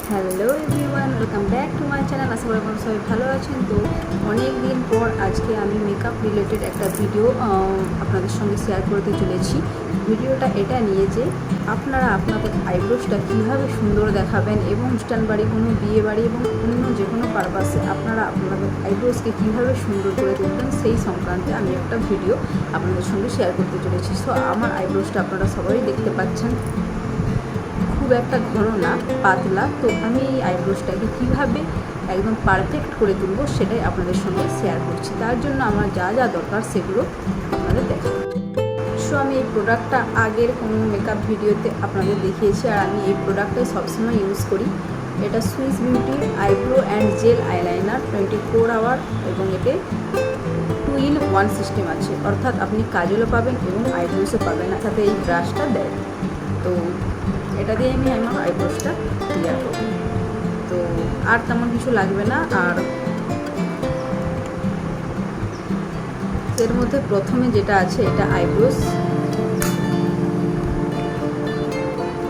Hello everyone, welcome back to my channel. আশা করি আপনারা সবাই ভালো আছেন। তো অনেক দিন পর আজকে আমি মেকআপ রিলেটেড একটা ভিডিও আপনাদের সঙ্গে শেয়ার করতে চলেছি। ভিডিওটা এটা নিয়ে যে আপনারা আপনাদের আইব্রোসটা কীভাবে সুন্দর দেখাবেন এবং অনুষ্ঠান বাড়ি, কোনো বিয়ে বাড়ি এবং অন্য যে কোনো পারপাসে আপনারা আপনাদের আইব্রোসকে কীভাবে সুন্দর করে তুলবেন সেই সংক্রান্তে আমি একটা ভিডিও আপনাদের সঙ্গে শেয়ার করতে চলেছি। সো আমার আইব্রোসটা আপনারা সবাই দেখতে পাচ্ছেন, খুব একটা ঘন না, পাতলা। তো আমি এই আইব্রোসটাকে কীভাবে একদম পারফেক্ট করে তুলব সেটাই আপনাদের সঙ্গে শেয়ার করছি। তার জন্য আমার যা যা দরকার সেগুলো আপনাদের দেখাবো। সো আমি এই প্রোডাক্টটা আগের কোনো মেকআপ ভিডিওতে আপনাদের দেখিয়েছি, আর আমি এই প্রোডাক্টটাই সবসময় ইউজ করি। এটা সুইস বিউটির eyebrow and gel eyeliner 24 hour, এবং এতে 2-in-1 সিস্টেম আছে, অর্থাৎ আপনি কাজলও পাবেন এবং আইব্রোসও পাবেন, সাথে এই ব্রাশটা দেয়। তো এটা দিয়ে আমি আমার আইব্রোসটা ক্লিয়ার করব। তো আর তেমন কিছু লাগবে না। আর এর মধ্যে প্রথমে যেটা আছে এটা আইব্রোস,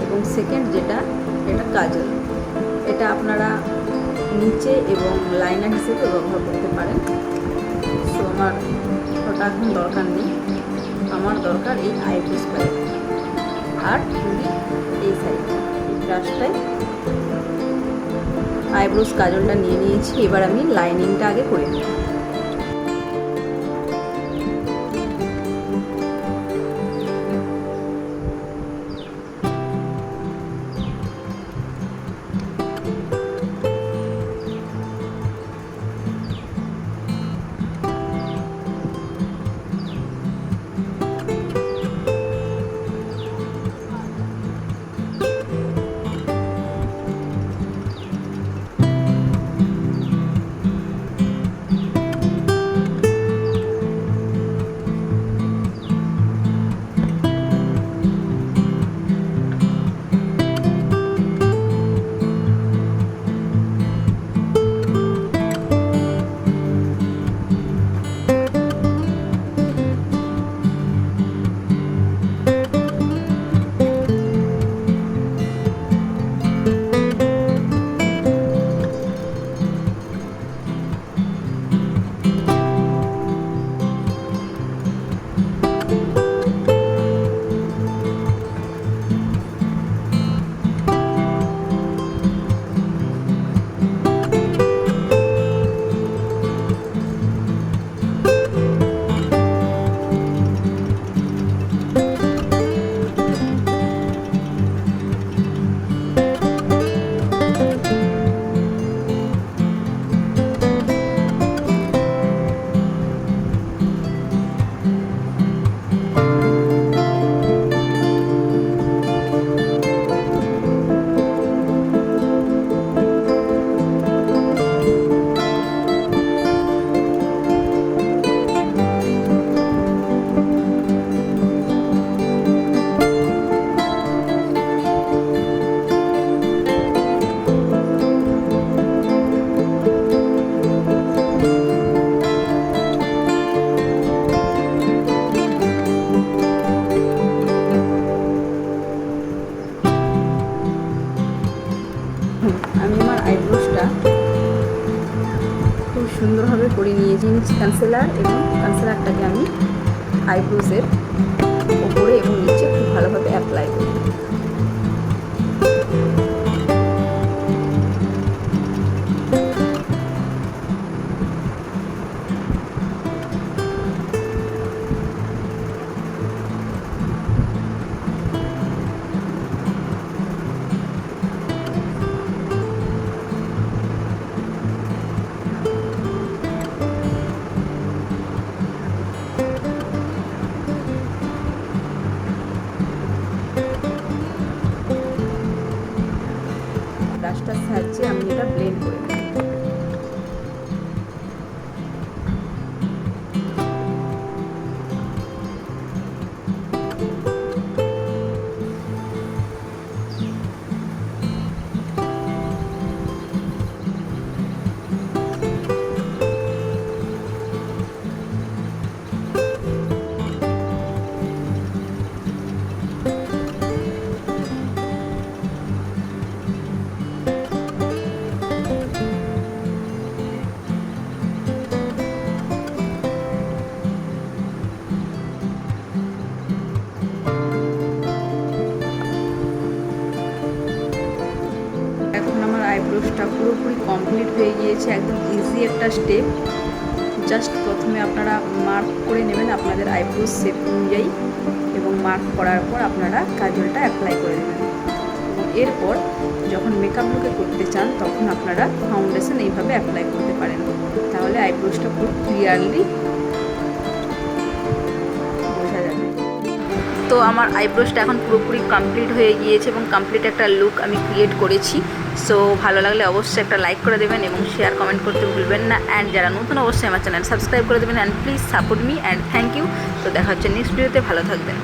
এবং সেকেন্ড যেটা এটা কাজল। এটা আপনারা নিচে এবং লাইনার হিসেবে ব্যবহার করতে পারেন। সো আমার ওটা এখন দরকার নেই, আমার দরকার এই আইব্রোস প্যালেট আর এই সাইডে এই ব্রাশটায় আইব্রোস কাজলটা নিয়ে নিয়েছি। এবার আমি লাইনিংটা আগে করে নিই। আমি আমার আইব্রোসটা খুব সুন্দরভাবে করে নিয়েছি। কনসিলার এবং কনসিলারটাকে আমি আইব্রোসের ওপরে এবং নিচে খুব ভালোভাবে অ্যাপ্লাই করি। ব্রাশটার সাহায্যে আমি এটা ব্লেন্ড করে নিই। আইব্রোসটা পুরোপুরি কমপ্লিট হয়ে গিয়েছে। একদম ইজি একটা স্টেপ। জাস্ট প্রথমে আপনারা মার্ক করে নেবেন আপনাদের আইব্রোস শেপ অনুযায়ী, এবং মার্ক করার পর আপনারা কাজলটা অ্যাপ্লাই করে দেবেন। এবং এরপর যখন মেকআপ লুকে করতে চান তখন আপনারা ফাউন্ডেশন এইভাবে অ্যাপ্লাই করতে পারেন, তাহলে আইব্রোসটা পুরো ক্লিয়ারলি বোঝা যাবে। তো আমার আইব্রোসটা এখন পুরোপুরি কমপ্লিট হয়ে গিয়েছে এবং কমপ্লিট একটা লুক আমি ক্রিয়েট করেছি। সো ভালো লাগলে অবশ্যই একটা লাইক করে দেবেন এবং শেয়ার কমেন্ট করতে ভুলবেন না। অ্যান্ড যারা নতুন অবশ্যই আমার চ্যানেল সাবস্ক্রাইব করে দেবেন। And please support me and thank you. তো দেখা হচ্ছে নেক্সট ভিডিওতে। ভালো থাকবেন।